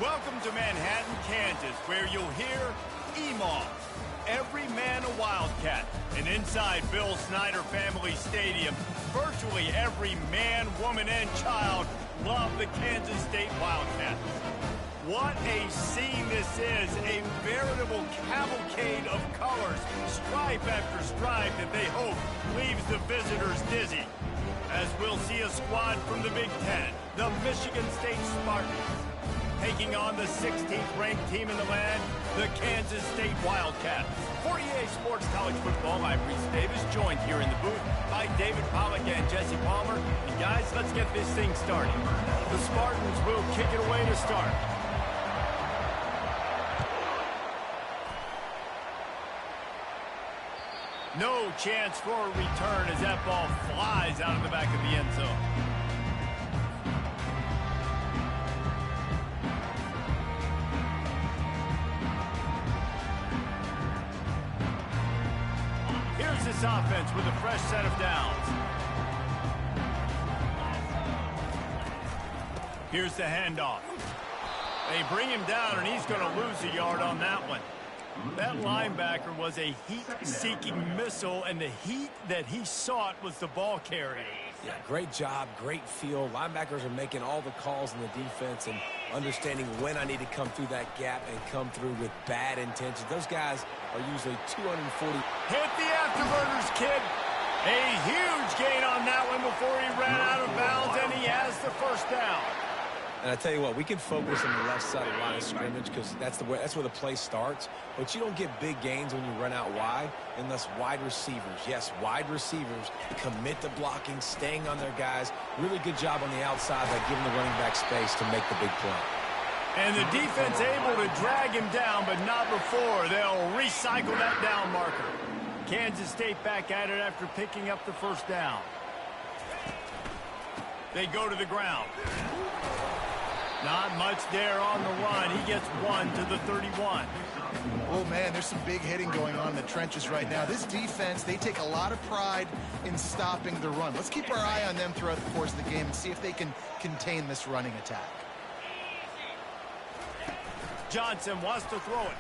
Welcome to Manhattan, Kansas, where you'll hear EMAW, every man a Wildcat. And inside Bill Snyder Family Stadium, virtually every man, woman, and child love the Kansas State Wildcats. What a scene this is, a veritable cavalcade of colors, stripe after stripe that they hope leaves the visitors dizzy. As we'll see a squad from the Big Ten, the Michigan State Spartans, taking on the 16th ranked team in the land, the Kansas State Wildcats. For EA Sports College Football, I'm Reese Davis, joined here in the booth by David Pollack and Jesse Palmer. And guys, let's get this thing started. The Spartans will kick it away to start. No chance for a return as that ball flies out of the back of the end zone. Here's this offense with a fresh set of downs. Here's the handoff. They bring him down, and he's going to lose a yard on that one. That linebacker was a heat-seeking missile, and the heat that he sought was the ball carrier. Yeah, great job, great feel. Linebackers are making all the calls in the defense and understanding when I need to come through that gap and come through with bad intentions. Those guys are usually 240. Hit the afterburners, kid. A huge gain on that one before he ran out of bounds, and he has the first down. And I tell you what, we can focus on the left side of the line of scrimmage because that's where the play starts. But you don't get big gains when you run out wide unless wide receivers, yes, wide receivers, commit to blocking, staying on their guys. Really good job on the outside by giving the running back space to make the big play. And the defense able to drag him down, but not before. They'll recycle that down marker. Kansas State back at it after picking up the first down. They go to the ground. Not much there on the run. He gets one to the 31. Oh, man, there's some big hitting going on in the trenches right now. This defense, they take a lot of pride in stopping the run. Let's keep our eye on them throughout the course of the game and see if they can contain this running attack. Johnson wants to throw it.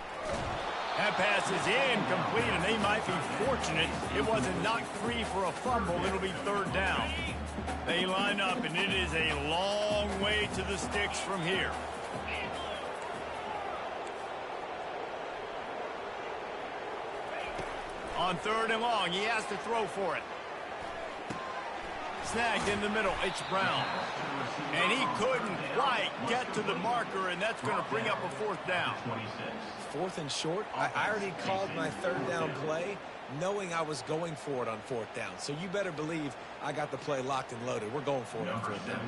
That pass is incomplete, and they might be fortunate it wasn't knocked free for a fumble. It'll be third down. They line up, and it is a long way to the sticks from here. On third and long, he has to throw for it. Snagged in the middle, it's Brown. And he couldn't quite get to the marker, and that's going to bring up a fourth down. Fourth and short? I already called my third down play knowing I was going for it on fourth down. So you better believe I got the play locked and loaded. We're going for it on fourth down.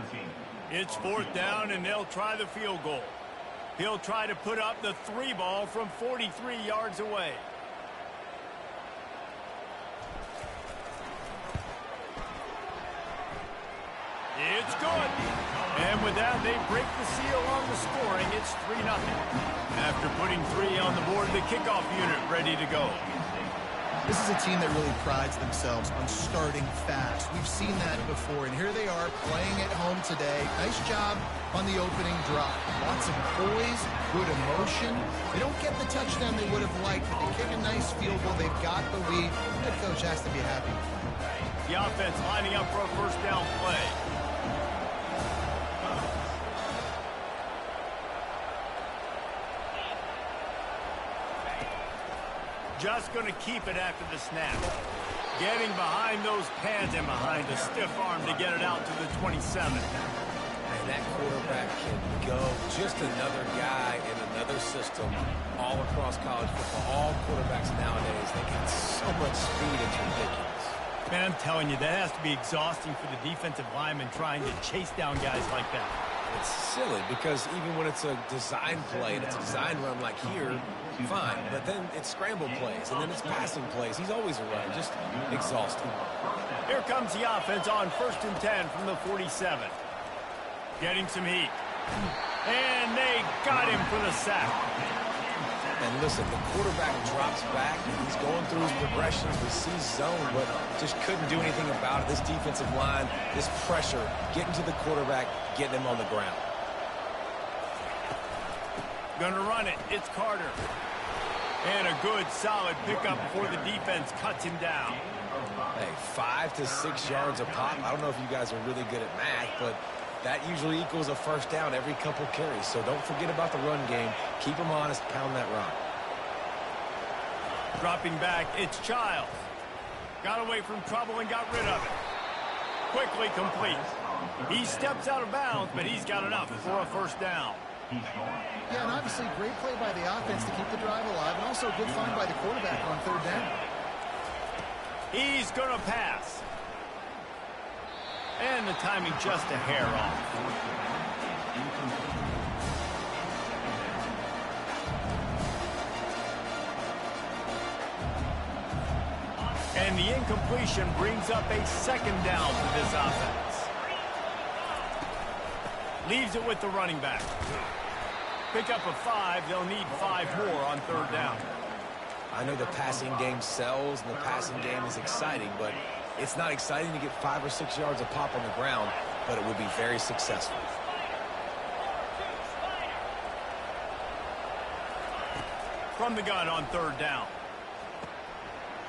It's fourth down, and they'll try the field goal. He'll try to put up the 3-ball from 43 yards away. It's good. And with that, they break the seal on the scoring. It's 3-0. After putting 3 on the board, the kickoff unit ready to go. This is a team that really prides themselves on starting fast. We've seen that before, and here they are playing at home today. Nice job on the opening drive. Lots of poise, good emotion. They don't get the touchdown they would have liked, but they kick a nice field goal. They've got the lead. The head coach has to be happy. The offense lining up for a first down play. Just going to keep it after the snap. Getting behind those pads and behind the stiff arm to get it out to the 27. And that quarterback can go. Just another guy in another system all across college football. All quarterbacks nowadays, they got so much speed, it's ridiculous. Man, I'm telling you, that has to be exhausting for the defensive lineman trying to chase down guys like that. It's silly because even when it's a design play and it's a design run like here, fine. But then it's scramble plays and then it's passing plays. He's always around, just exhausting. Here comes the offense on 1st and 10 from the 47. Getting some heat. And they got him for the sack. And listen, the quarterback drops back, and he's going through his progressions. We see zone, but just couldn't do anything about it. This defensive line, this pressure, getting to the quarterback, getting him on the ground. Gonna run it. It's Carter. And a good, solid pickup before the defense cuts him down. Hey, 5 to 6 yards a pop. I don't know if you guys are really good at math, but that usually equals a first down every couple carries. So don't forget about the run game. Keep them honest. Pound that rock. Dropping back, it's Childs. Got away from trouble and got rid of it. Quickly complete. He steps out of bounds, but he's got enough for a first down. Yeah, and obviously great play by the offense to keep the drive alive, and also a good find by the quarterback on third down. He's going to pass. And the timing just a hair off. And the incompletion brings up a second down for this offense. Leaves it with the running back. Pick up a 5. They'll need 5 more on third down. I know the passing game sells and the passing game is exciting, but it's not exciting to get 5 or 6 yards a pop on the ground, but it would be very successful. From the gun on third down.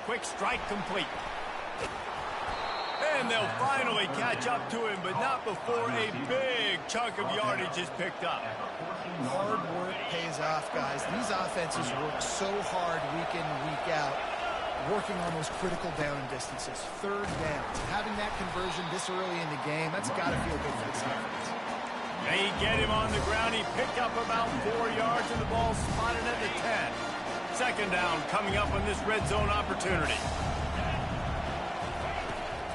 Quick strike complete. And they'll finally catch up to him, but not before a big chunk of yardage is picked up. Hard work pays off, guys. These offenses work so hard week in and week out, working on those critical down and distances. Third downs. Having that conversion this early in the game, that's got to feel good for this offense. They get him on the ground. He picked up about 4 yards, and the ball spotted at the 10. Second down coming up on this red zone opportunity.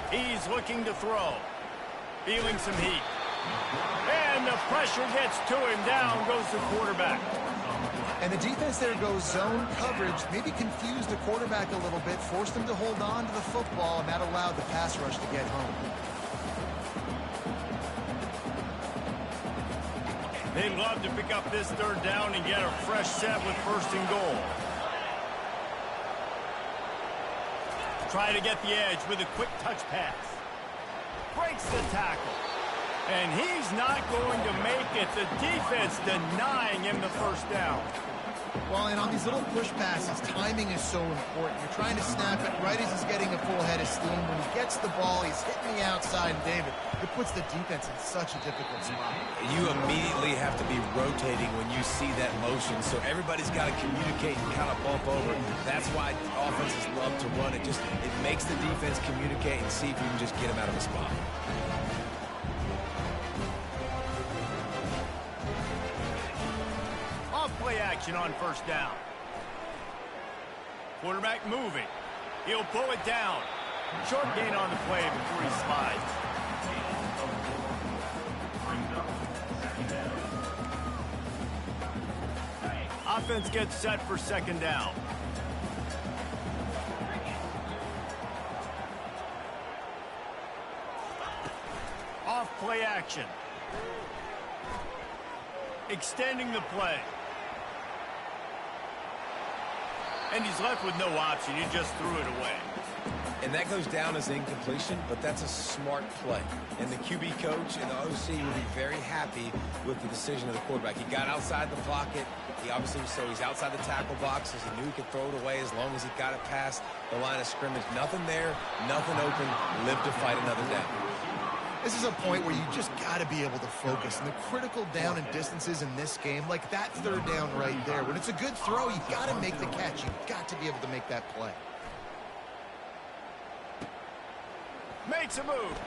He's looking to throw. Feeling some heat. And the pressure gets to him. Down goes the quarterback. And the defense there goes zone coverage, maybe confused the quarterback a little bit, forced him to hold on to the football, and that allowed the pass rush to get home. They'd love to pick up this third down and get a fresh set with first and goal. Try to get the edge with a quick touch pass. Breaks the tackle. And he's not going to make it. The defense denying him the first down. Well, and on these little push passes, timing is so important. You're trying to snap it right as he's getting a full head of steam. When he gets the ball, he's hitting the outside, and David, it puts the defense in such a difficult spot. You immediately have to be rotating when you see that motion, so everybody's got to communicate and kind of bump over. That's why offenses love to run it. It makes the defense communicate and see if you can just get him out of a spot. Play action on first down. Quarterback moving. He'll pull it down. Short gain on the play before he slides. Offense gets set for second down. Off play action. Extending the play. And he's left with no option. He just threw it away. And that goes down as incompletion, but that's a smart play. And the QB coach and the OC will be very happy with the decision of the quarterback. He got outside the pocket. He obviously, so he's outside the tackle box, as he knew he could throw it away as long as he got it past the line of scrimmage. Nothing there, nothing open. Live to fight another down. This is a point where you just got to be able to focus. And the critical down and distances in this game, like that third down right there, when it's a good throw, you got to make the catch. You've got to be able to make that play. Makes a move.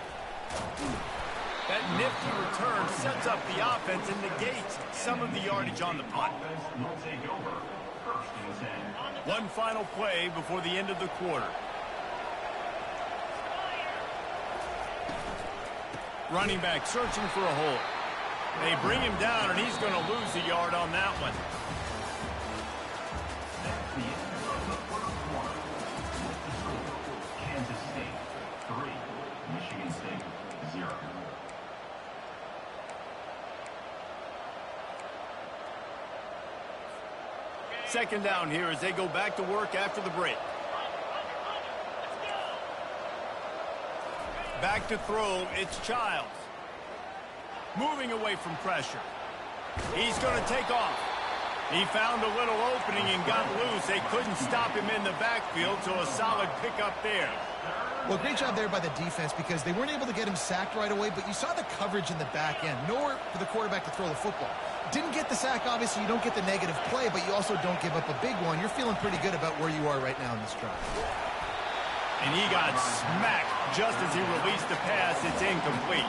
That nifty return sets up the offense and negates some of the yardage on the punt. One final play before the end of the quarter. Running back searching for a hole. They bring him down, and he's going to lose a yard on that one. Kansas State 3, Michigan State 0. Second down here as they go back to work after the break. Back to throw, it's Childs. Moving away from pressure. He's going to take off. He found a little opening and got loose. They couldn't stop him in the backfield, so a solid pickup there. Well, great job there by the defense because they weren't able to get him sacked right away, but you saw the coverage in the back end. Nowhere for the quarterback to throw the football. Didn't get the sack, obviously. You don't get the negative play, but you also don't give up a big one. You're feeling pretty good about where you are right now in this drive. And he got smacked just as he released the pass. It's incomplete.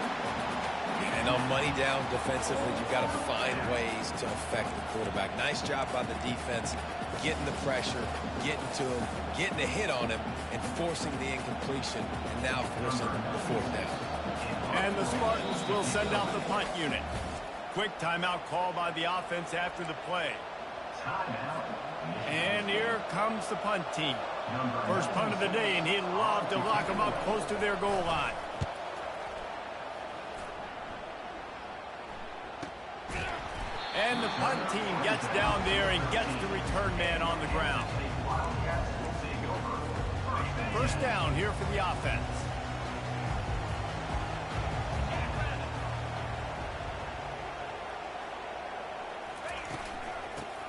And on money down defensively, you've got to find ways to affect the quarterback. Nice job by the defense, getting the pressure, getting to him, getting a hit on him, and forcing the incompletion, and now forcing the fourth down. And the Spartans will send out the punt unit. Quick timeout call by the offense after the play. And here comes the punt team. First punt of the day, and he'd love to lock them up close to their goal line. And the punt team gets down there and gets the return man on the ground. First down here for the offense.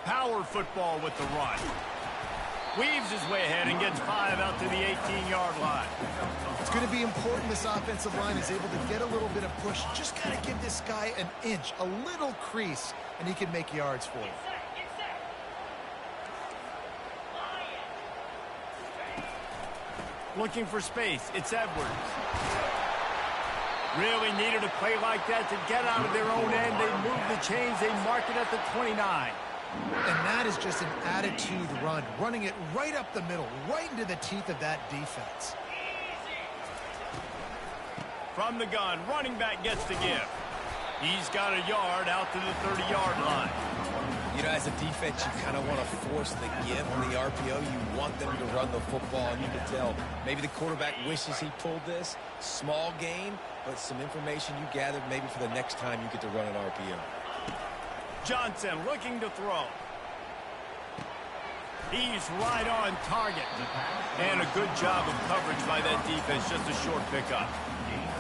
Power football with the run. Weaves his way ahead and gets 5 out to the 18-yard line. It's going to be important this offensive line is able to get a little bit of push. Just kind of give this guy an inch, a little crease, and he can make yards for you. Looking for space. It's Edwards. Really needed a play like that to get out of their own end. They moved the chains. They mark it at the 29. And that is just an attitude run, running it right up the middle, right into the teeth of that defense. From the gun, running back gets the give. He's got a yard out to the 30-yard line. You know, as a defense, you kind of want to force the give on the RPO. You want them to run the football, and you can tell maybe the quarterback wishes he pulled this. Small gain, but some information you gathered maybe for the next time you get to run an RPO. Johnson looking to throw. He's right on target. And a good job of coverage by that defense. Just a short pickup.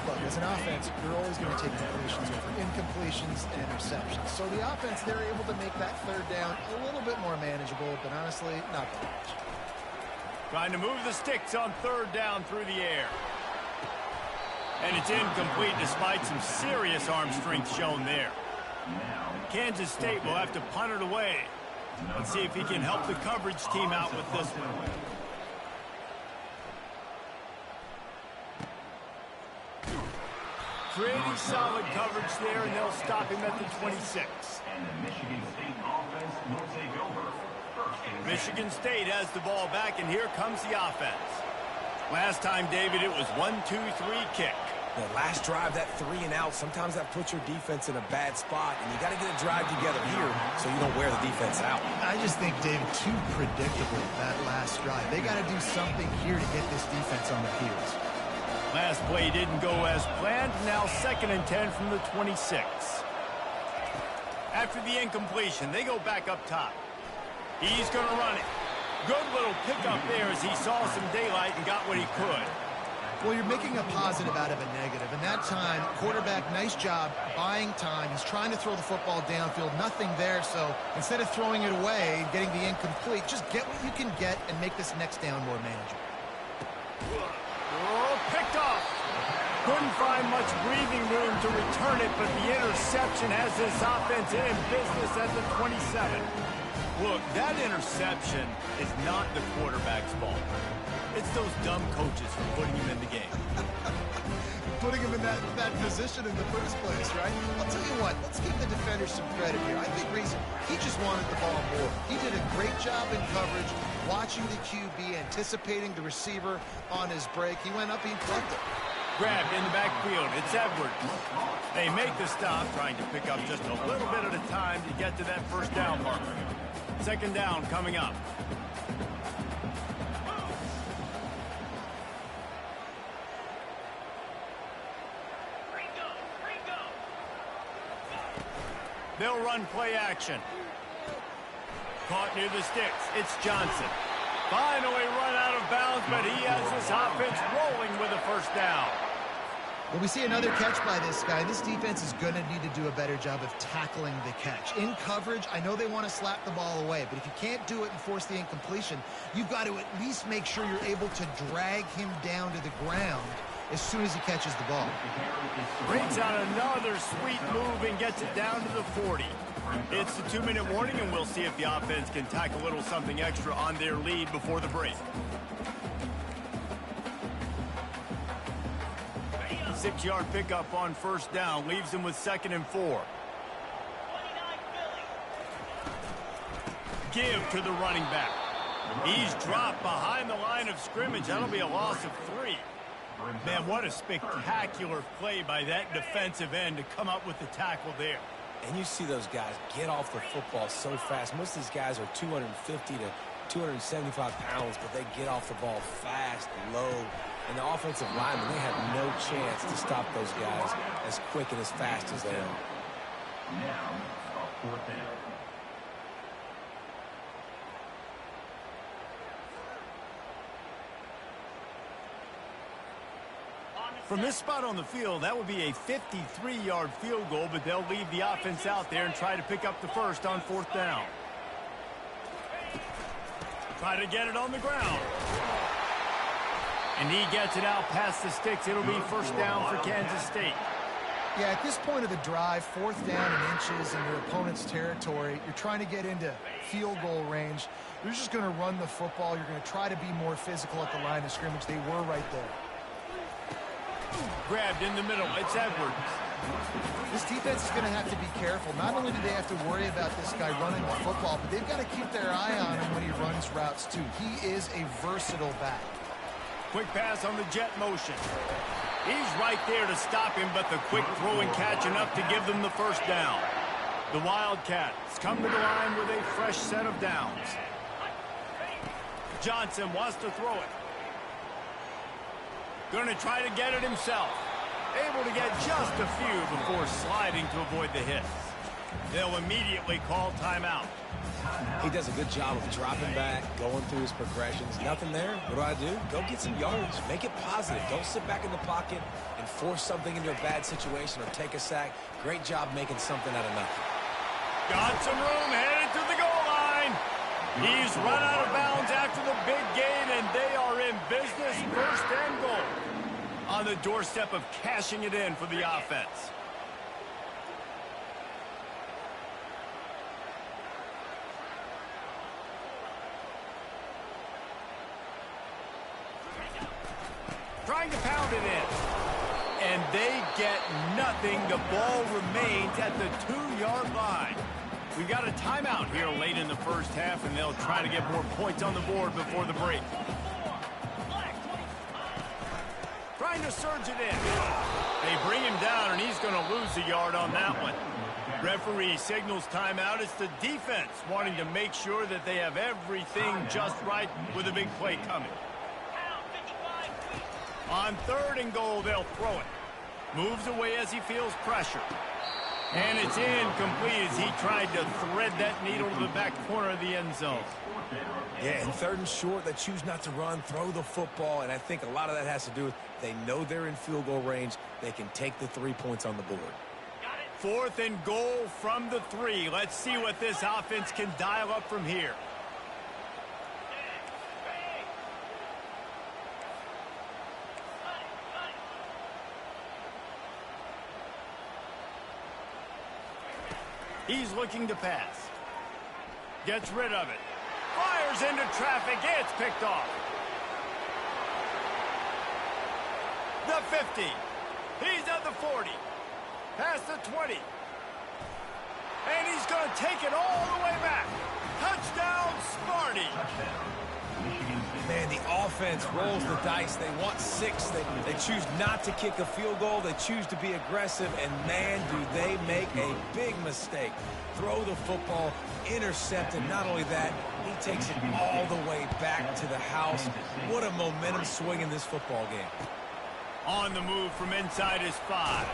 Look, as an offense, you're always going to take completions over incompletions and interceptions. So the offense, they're able to make that third down a little bit more manageable, but honestly, not that much. Trying to move the sticks on third down through the air. And it's incomplete despite some serious arm strength shown there. Kansas State will have to punt it away. Let's see if he can help the coverage team out with this one. Pretty solid coverage there, and they'll stop him at the 26. And the Michigan State offense will take over. Michigan State has the ball back, and here comes the offense. Last time, David, it was 1-2-3 kick. The last drive, that 3 and out, sometimes that puts your defense in a bad spot, and you got to get a drive together here so you don't wear the defense out. I just think, David, too predictable that last drive. They got to do something here to get this defense on their heels. Last play didn't go as planned. Now 2nd and 10 from the 26. After the incompletion, they go back up top. He's going to run it. Good little pickup there as he saw some daylight and got what he could. Well, you're making a positive out of a negative. And that time, quarterback, nice job buying time. He's trying to throw the football downfield. Nothing there. So instead of throwing it away, getting the incomplete, just get what you can get and make this next down more manageable. Oh, picked off. Couldn't find much breathing room to return it, but the interception has this offense in business at the 27. Look, that interception is not the quarterback's fault. It's those dumb coaches for putting him in the game. Putting him in that position in the first place, right? I'll tell you what, let's give the defender some credit here. I think Reese, he just wanted the ball more. He did a great job in coverage, watching the QB, anticipating the receiver on his break. He went up, he plugged it. Grabbed in the backfield. It's Edwards. They make the stop, trying to pick up just a little bit at a time to get to that first down marker. 2nd down coming up. They'll run play action. Caught near the sticks. It's Johnson. Finally run out of bounds, but he has this offense rolling with a first down. Well, we see another catch by this guy. This defense is going to need to do a better job of tackling the catch. In coverage, I know they want to slap the ball away, but if you can't do it and force the incompletion, you've got to at least make sure you're able to drag him down to the ground as soon as he catches the ball. Brings out another sweet move and gets it down to the 40. It's the 2-minute warning, and we'll see if the offense can tack a little something extra on their lead before the break. 6-yard pickup on first down leaves him with 2nd and 4. Give to the running back. He's dropped behind the line of scrimmage. That'll be a loss of 3. Man, what a spectacular play by that defensive end to come up with the tackle there. And you see those guys get off the football so fast. Most of these guys are 250 to 275 pounds, but they get off the ball fast, low. And the offensive linemen, they have no chance to stop those guys as quick and as fast as they are. Now, a 4th down. From this spot on the field, that would be a 53-yard field goal, but they'll leave the offense out there and try to pick up the first on 4th down. Try to get it on the ground. And he gets it out past the sticks. It'll be 1st down for Kansas State. Yeah, at this point of the drive, 4th down and inches in your opponent's territory, you're trying to get into field goal range. You're just going to run the football. You're going to try to be more physical at the line of scrimmage. They were right there. Grabbed in the middle. It's Edwards. This defense is going to have to be careful. Not only do they have to worry about this guy running the football, but they've got to keep their eye on him when he runs routes, too. He is a versatile back. Quick pass on the jet motion. He's right there to stop him, but the quick throw and catch enough to give them the 1st down. The Wildcats come to the line with a fresh set of downs. Johnson wants to throw it. Going to try to get it himself. Able to get just a few before sliding to avoid the hits. They'll immediately call timeout. He does a good job of dropping back, going through his progressions. Nothing there. What do? Go get some yards. Make it positive. Don't sit back in the pocket and force something into a bad situation or take a sack. Great job making something out of nothing. Got some room, headed to the goal line. He's run out of bounds after the big gain, and they are in business. 1st and goal. On the doorstep of cashing it in for the offense. Trying to pound it in. And they get nothing. The ball remains at the 2-yard line. We've got a timeout here late in the 1st half, and they'll try to get more points on the board before the break. Trying to surge it in. They bring him down, and he's going to lose a yard on that one. Referee signals timeout. It's the defense wanting to make sure that they have everything just right with a big play coming. On 3rd and goal, they'll throw it. Moves away as he feels pressure. And it's incomplete as he tried to thread that needle to the back corner of the end zone. Yeah, and 3rd and short, they choose not to run, throw the football, and I think a lot of that has to do with they know they're in field goal range. They can take the 3 points on the board. 4th and goal from the 3. Let's see what this offense can dial up from here. He's looking to pass. Gets rid of it. Fires into traffic. It's picked off. The 50. He's at the 40. Past the 20. And he's going to take it all the way back. Touchdown, Sparty. Man, the offense rolls the dice. They want 6. They choose not to kick a field goal. They choose to be aggressive. And, man, do they make a big mistake. Throw the football, intercepted. Not only that, he takes it all the way back to the house. What a momentum swing in this football game. On the move from inside his 5.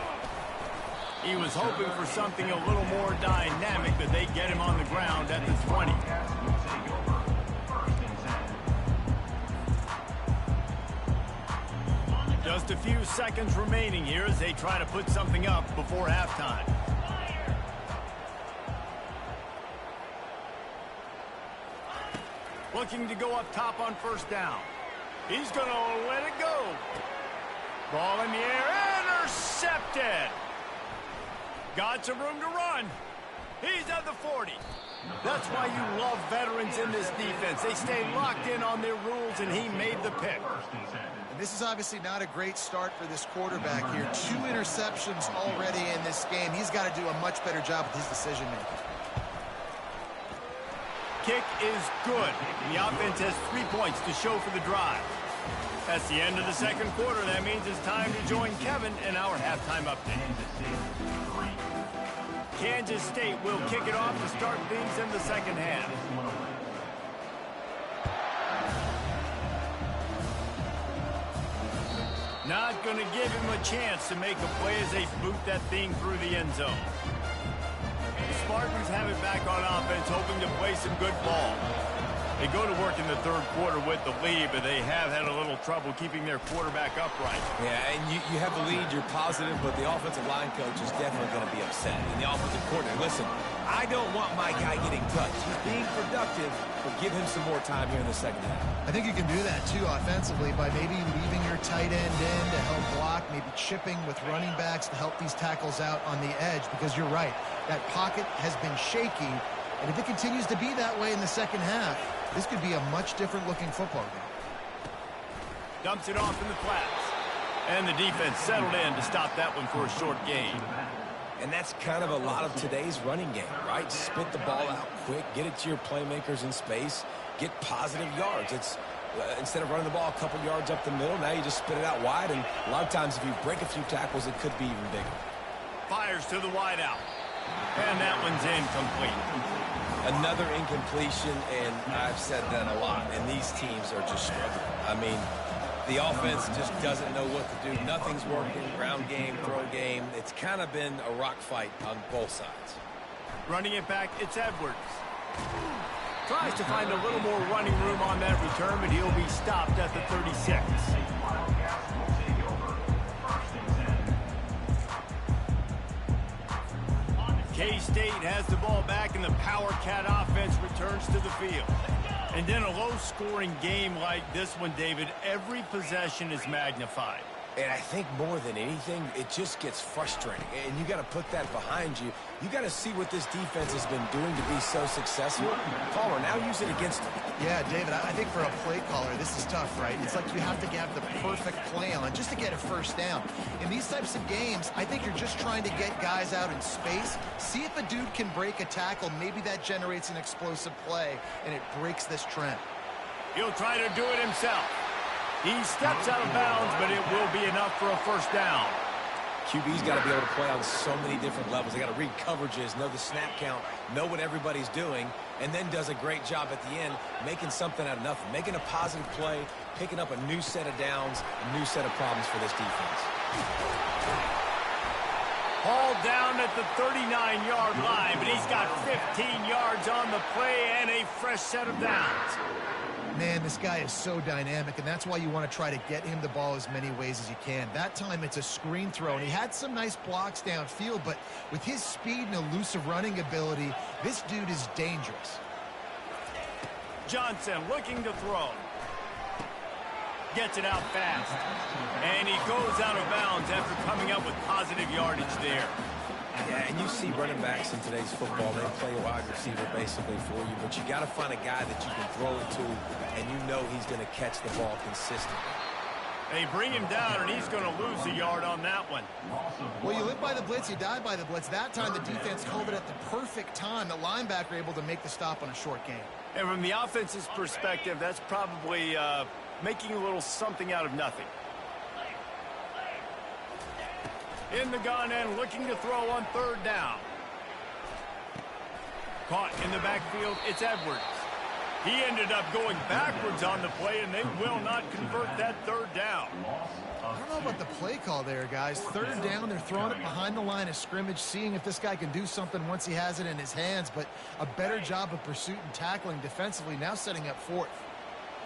He was hoping for something a little more dynamic, but they get him on the ground at the 20. Just a few seconds remaining here as they try to put something up before halftime. Looking to go up top on first down. He's going to let it go. Ball in the air, intercepted. Got some room to run. He's at the 40. That's why you love veterans in this defense. They stay locked in on their rules, and he made the pick. And this is obviously not a great start for this quarterback here. 2 interceptions already in this game. He's got to do a much better job with his decision-making. Kick is good. The offense has 3 points to show for the drive. That's the end of the second quarter. That means it's time to join Kevin in our halftime update. Kansas State will kick it off to start things in the second half. Not going to give him a chance to make a play as they boot that thing through the end zone. The Spartans have it back on offense, hoping to play some good ball. They go to work in the third quarter with the lead, but they have had a little trouble keeping their quarterback upright. Yeah, and you have the lead, you're positive, but the offensive line coach is definitely going to be upset. And the offensive coordinator, listen, I don't want my guy getting touched. He's being productive, but give him some more time here in the second half. I think you can do that, too, offensively, by maybe leaving your tight end in to help block, maybe chipping with running backs to help these tackles out on the edge, because you're right, that pocket has been shaky, and if it continues to be that way in the second half, this could be a much different-looking football game. Dumps it off in the flats. And the defense settled in to stop that one for a short gain. And that's kind of a lot of today's running game, right? Spit the ball out quick, get it to your playmakers in space, get positive yards. It's instead of running the ball a couple yards up the middle, now you just spit it out wide, and a lot of times if you break a few tackles, it could be even bigger. Fires to the wide out. And that one's incomplete. Another incompletion, and I've said that a lot, and these teams are just struggling. I mean, the offense just doesn't know what to do. Nothing's working. Ground game, throw game. It's kind of been a rock fight on both sides. Running it back, it's Edwards. Tries to find a little more running room on that return, but he'll be stopped at the 36. K-State has the ball back, and the Power Cat offense returns to the field. And in a low-scoring game like this one, David, every possession is magnified. And I think more than anything, it just gets frustrating. And you got to put that behind you. You got to see what this defense has been doing to be so successful. Caller, now use it against them. Yeah, David, I think for a play caller, this is tough, right? It's like you have to have the perfect play on just to get a first down. In these types of games, I think you're just trying to get guys out in space, see if a dude can break a tackle. Maybe that generates an explosive play, and it breaks this trend. He'll try to do it himself. He steps out of bounds, but it will be enough for a first down. QB's got to be able to play on so many different levels. They got to read coverages, know the snap count, know what everybody's doing, and then does a great job at the end making something out of nothing, making a positive play, picking up a new set of downs, a new set of problems for this defense. Hauled down at the 39-yard line, but he's got 15 yards on the play and a fresh set of downs. Man, this guy is so dynamic, and that's why you want to try to get him the ball as many ways as you can. That time, it's a screen throw, and he had some nice blocks downfield, but with his speed and elusive running ability, this dude is dangerous. Johnson looking to throw. Gets it out fast. And he goes out of bounds after coming up with positive yardage there. Yeah, and you see running backs in today's football, they play a wide receiver basically for you, but you got to find a guy that you can throw it to, and you know he's going to catch the ball consistently. They bring him down, and he's going to lose a yard on that one. Well, you live by the blitz, you die by the blitz. That time, the defense called it at the perfect time. The linebacker able to make the stop on a short gain. And from the offense's perspective, that's probably making a little something out of nothing. In the gun and looking to throw on third down. Caught in the backfield, it's Edwards. He ended up going backwards on the play, and they will not convert that third down. I don't know about the play call there, guys. Third down, they're throwing it behind the line of scrimmage, seeing if this guy can do something once he has it in his hands, but a better job of pursuit and tackling defensively, now setting up fourth.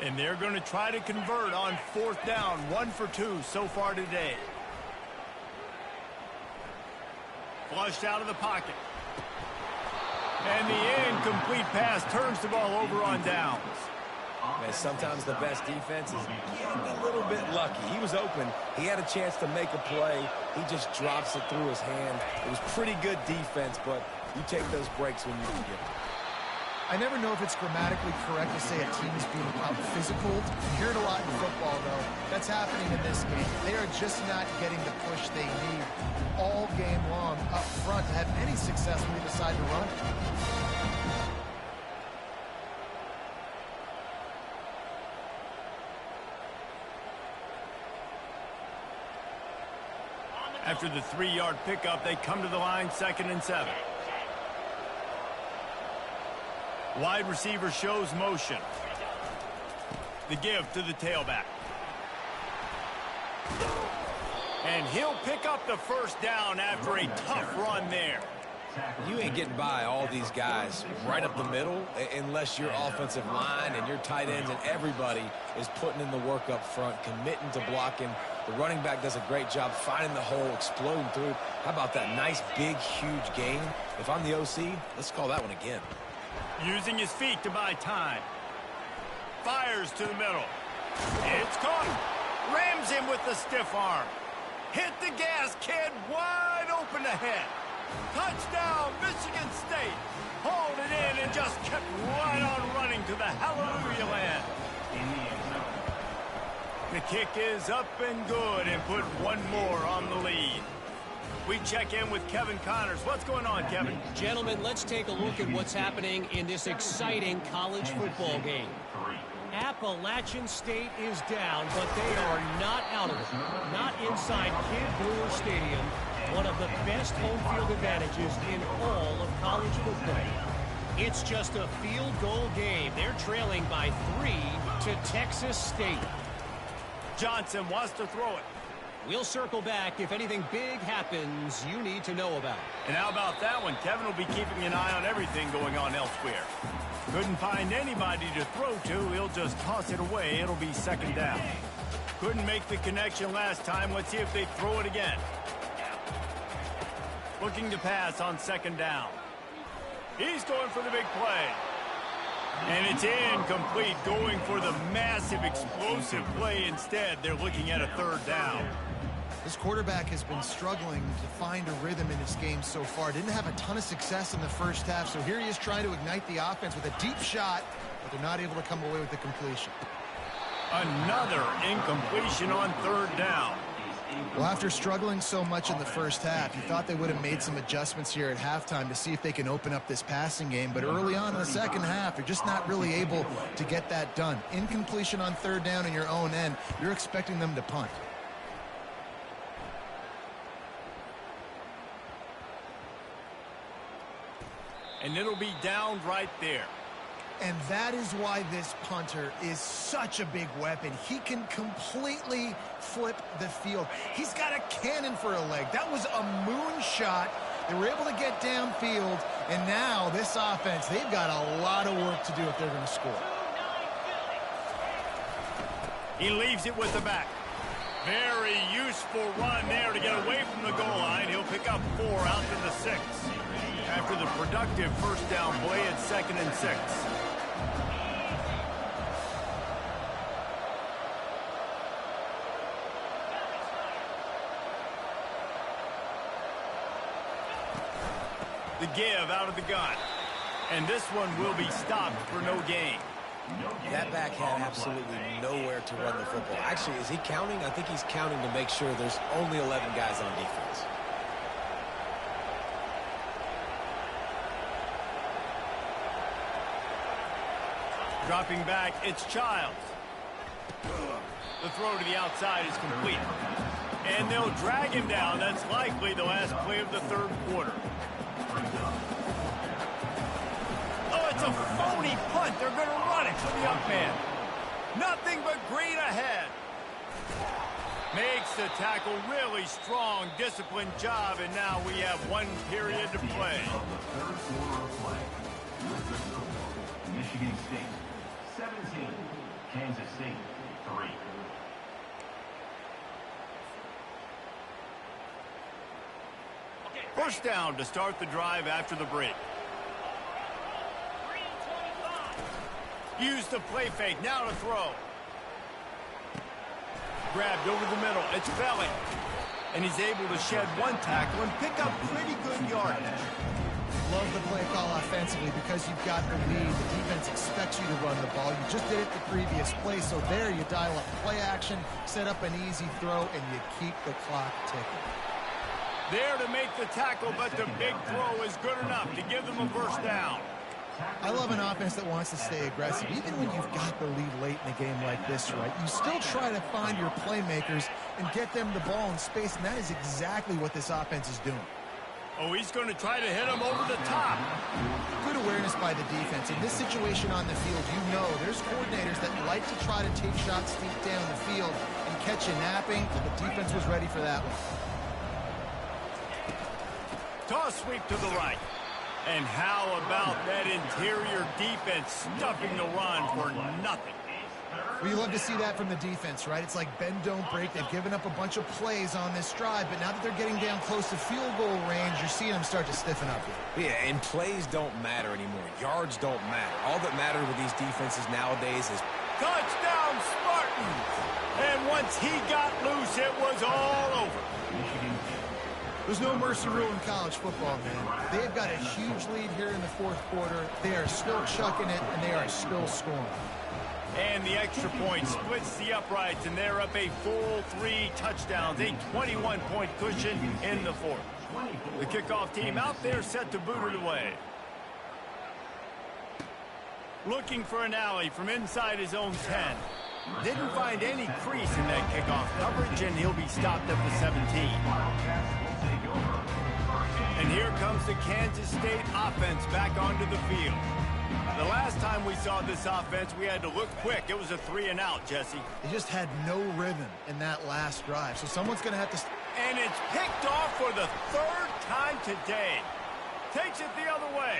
And they're going to try to convert on 4th down, 1 for 2 so far today. Flushed out of the pocket. And the incomplete pass turns the ball over on downs. Man, sometimes the best defense is getting a little bit lucky. He was open. He had a chance to make a play. He just drops it through his hand. It was pretty good defense, but you take those breaks when you can get them. I never know if it's grammatically correct to say a team is being out-physical. You hear it a lot in football, though. That's happening in this game. They are just not getting the push they need all game long up front to have any success when they decide to run. After the 3-yard pickup, they come to the line, 2nd and 7. Wide receiver shows motion. The give to the tailback. And he'll pick up the 1st down after a tough run there. You ain't getting by all these guys right up the middle unless your offensive line and your tight ends and everybody is putting in the work up front, committing to blocking. The running back does a great job finding the hole, exploding through. How about that nice, big, huge gain? If I'm the OC, let's call that one again. Using his feet to buy time. Fires to the middle. It's caught. Rams him with the stiff arm. Hit the gas, kid. Wide open ahead. Touchdown, Michigan State. Hauled it in and just kept right on running to the hallelujah land. The kick is up and good and put one more on the lead. We check in with Kevin Connors. What's going on, Kevin? Gentlemen, let's take a look at what's happening in this exciting college football game. Appalachian State is down, but they are not out of it. Not inside Kid Brewer Stadium, one of the best home field advantages in all of college football. It's just a field goal game. They're trailing by 3 to Texas State. Johnson wants to throw it. We'll circle back if anything big happens you need to know about. And how about that one? Kevin will be keeping an eye on everything going on elsewhere. Couldn't find anybody to throw to. He'll just toss it away. It'll be 2nd down. Couldn't make the connection last time. Let's see if they throw it again. Looking to pass on 2nd down. He's going for the big play. And it's incomplete, going for the massive explosive play instead. They're looking at a 3rd down. This quarterback has been struggling to find a rhythm in his game so far. Didn't have a ton of success in the first half, so here he is trying to ignite the offense with a deep shot, but they're not able to come away with the completion. Another incompletion on 3rd down. Well, after struggling so much in the first half, you thought they would have made some adjustments here at halftime to see if they can open up this passing game. But early on in the second half, they're just not really able to get that done. Incompletion on 3rd down in your own end, you're expecting them to punt. And it'll be down right there. And that is why this punter is such a big weapon. He can completely flip the field. He's got a cannon for a leg. That was a moonshot. They were able to get downfield, and now this offense, they've got a lot of work to do if they're going to score. He leaves it with the back. Very useful run there to get away from the goal line. He'll pick up 4 out to the 6. After the productive 1st down play, it's 2nd and 6. The give out of the gun. And this one will be stopped for no gain. That back had absolutely nowhere to run the football. Actually, is he counting? I think he's counting to make sure there's only 11 guys on defense. Dropping back, it's Childs. The throw to the outside is complete. And they'll drag him down. That's likely the last play of the 3rd quarter. Oh, it's a phony punt. They're going to run it to the up man. Nothing but green ahead. Makes the tackle really strong, disciplined job, and now we have 1 period to play. Third quarter of play. Michigan State 17, Kansas State 3. First down to start the drive after the break. Use the play fake. Now to throw. Grabbed over the middle. It's Belly. And he's able to shed one tackle and pick up pretty good yardage. Love the play call offensively because you've got the lead. The defense expects you to run the ball. You just did it the previous play, so there you dial up play action, set up an easy throw, and you keep the clock ticking. There to make the tackle, but the big throw is good enough to give them a first down. I love an offense that wants to stay aggressive. Even when you've got the lead late in a game like this, right, you still try to find your playmakers and get them the ball in space, and that is exactly what this offense is doing. Oh, he's going to try to hit him over the top. Good awareness by the defense. In this situation on the field, you know there's coordinators that like to try to take shots deep down the field and catch you napping, and the defense was ready for that one. Toss sweep to the right. And how about that interior defense stuffing the run for nothing? Well, you love to see that from the defense, right? It's like bend, don't break. They've given up a bunch of plays on this drive, but now that they're getting down close to field goal range, you're seeing them start to stiffen up here. Yeah, and plays don't matter anymore. Yards don't matter. All that matters with these defenses nowadays is touchdown Spartans! And once he got loose, it was all over. There's no mercy rule in college football, man. They've got a huge lead here in the fourth quarter. They are still chucking it, and they are still scoring. And the extra point splits the uprights, and they're up a full 3 touchdowns, a 21-point cushion in the fourth. The kickoff team out there set to boot it away. Looking for an alley from inside his own 10. Didn't find any crease in that kickoff coverage, and he'll be stopped at the 17. And here comes the Kansas State offense back onto the field. The last time we saw this offense, we had to look quick. It was a 3-and-out, Jesse. They just had no rhythm in that last drive, so someone's going to have to... And it's picked off for the 3rd time today. Takes it the other way.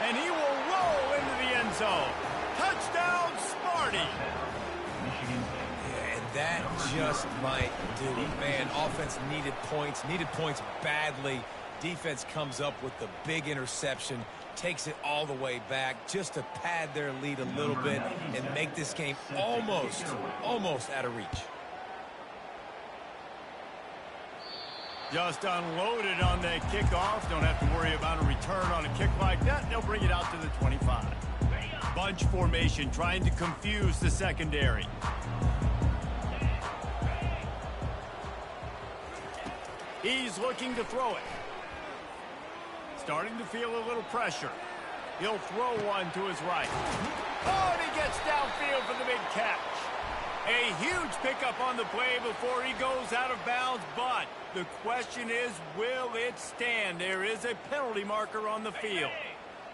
And he will roll into the end zone. Touchdown, Sparty! And that just might do it. Man, offense needed points badly. Defense comes up with the big interception, takes it all the way back just to pad their lead a little bit and make this game almost out of reach. Just unloaded on that kickoff. Don't have to worry about a return on a kick like that. They'll bring it out to the 25. Bunch formation trying to confuse the secondary. He's looking to throw it. Starting to feel a little pressure. He'll throw one to his right. Oh, and he gets downfield for the big catch. A huge pickup on the play before he goes out of bounds, but the question is, will it stand? There is a penalty marker on the field.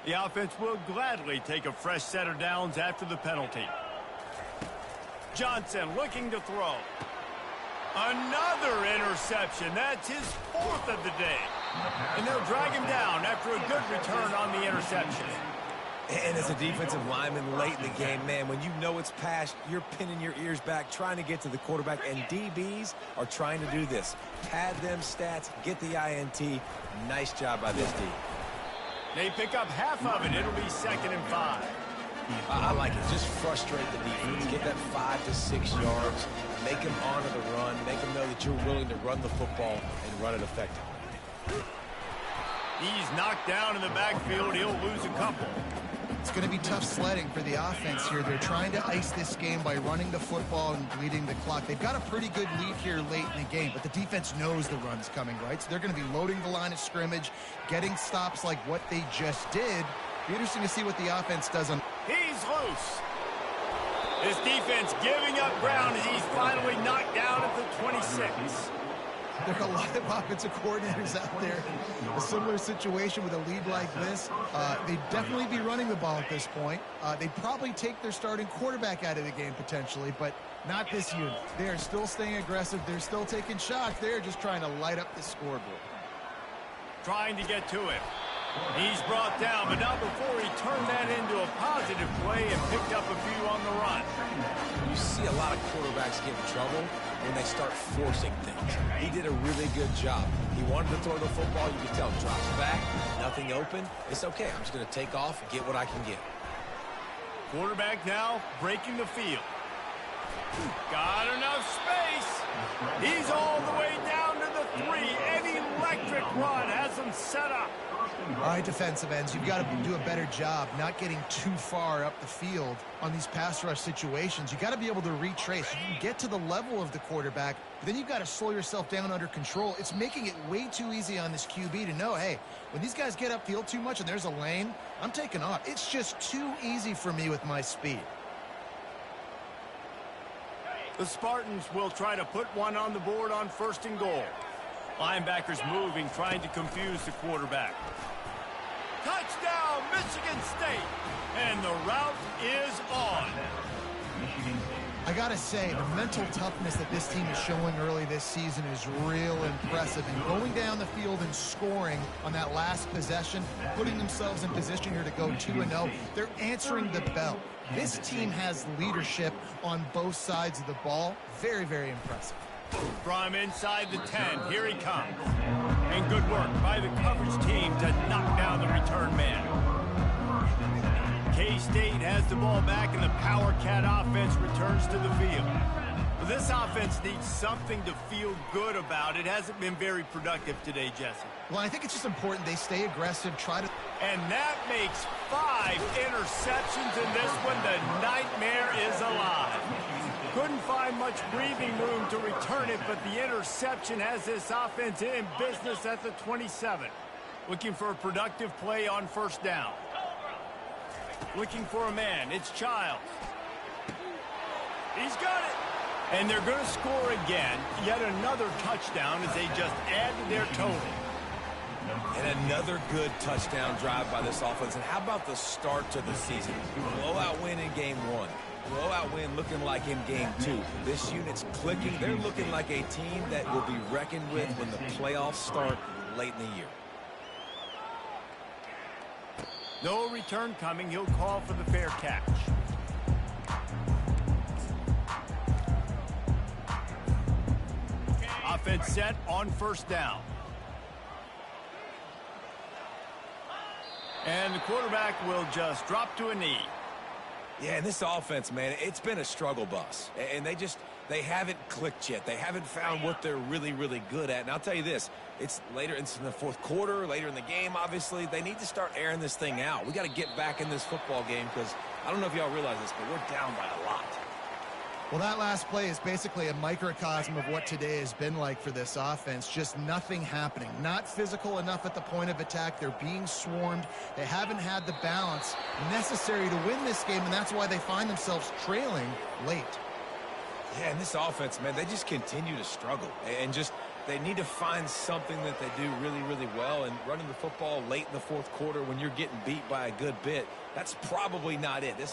The offense will gladly take a fresh set of downs after the penalty. Johnson looking to throw. Another interception. That's his 4th of the day. And they'll drag him down after a good return on the interception. And as a defensive lineman late in the game, man, when you know it's past, you're pinning your ears back, trying to get to the quarterback, and DBs are trying to do this. Pad them stats, get the INT. Nice job by this D. They pick up half of it. It'll be 2nd and 5. I like it. Just frustrate the defense. Get that 5 to 6 yards. Make them honor the run. Make them know that you're willing to run the football and run it effectively. He's knocked down in the backfield. He'll lose a couple. It's going to be tough sledding for the offense here. They're trying to ice this game by running the football and bleeding the clock. They've got a pretty good lead here late in the game, but the defense knows the run's coming, right? So they're going to be loading the line of scrimmage, getting stops like what they just did. Be interesting to see what the offense does on... He's loose. This defense giving up ground as he's finally knocked down at the 26. There are a lot of offensive coordinators out there. A similar situation with a lead like this. They'd definitely be running the ball at this point. They'd probably take their starting quarterback out of the game potentially, but not this unit. They are still staying aggressive. They're still taking shots. They're just trying to light up the scoreboard. Trying to get to him. He's brought down, but not before he turned that into a positive play and picked up a few on the run. see a lot of quarterbacks get in trouble when they start forcing things. He did a really good job. He wanted to throw the football. You can tell, drops back, nothing open. It's okay. I'm just going to take off and get what I can get. Quarterback now breaking the field. Got enough space. He's all the way down to the 3. An electric run has him set up. All right, defensive ends, you've got to do a better job not getting too far up the field on these pass rush situations. You've got to be able to retrace. You can get to the level of the quarterback, but then you've got to slow yourself down under control. It's making it way too easy on this QB to know, hey, when these guys get upfield too much and there's a lane, I'm taking off. It's just too easy for me with my speed. The Spartans will try to put one on the board on 1st and goal. Linebackers moving, trying to confuse the quarterback. Touchdown, Michigan State! And the route is on. I gotta say, the mental toughness that this team is showing early this season is real impressive. And going down the field and scoring on that last possession, putting themselves in position here to go 2-0, they're answering the bell. This team has leadership on both sides of the ball. Very, very impressive. From inside the 10, here he comes. And good work by the coverage team to knock down the return man. K-State has the ball back, and the Power Cat offense returns to the field. But this offense needs something to feel good about. It hasn't been very productive today, Jesse. Well, I think it's just important they stay aggressive, try to... And that makes 5 interceptions in this one. The nightmare is alive. Couldn't find much breathing room to return it, but the interception has this offense in business at the 27. Looking for a productive play on 1st down. Looking for a man. It's Childs. He's got it. And they're going to score again. Yet another touchdown as they just add to their total. And another good touchdown drive by this offense. And how about the start to the season? Blowout win in game 1. Blowout win looking like in game 2. This unit's clicking. They're looking like a team that will be reckoned with when the playoffs start late in the year. No return coming. He'll call for the fair catch. Offense set on 1st down. And the quarterback will just drop to a knee. Yeah, and this offense, man, it's been a struggle bus. And they haven't clicked yet. They haven't found what they're really, really good at. And I'll tell you this, it's later into the 4th quarter, later in the game, obviously. They need to start airing this thing out. We got to get back in this football game because I don't know if y'all realize this, but we're down by a lot. Well, that last play is basically a microcosm of what today has been like for this offense. Just nothing happening. Not physical enough at the point of attack. They're being swarmed. They haven't had the balance necessary to win this game, and that's why they find themselves trailing late. Yeah, and this offense, man, they just continue to struggle. And they need to find something that they do really, really well. And running the football late in the 4th quarter when you're getting beat by a good bit, that's probably not it. This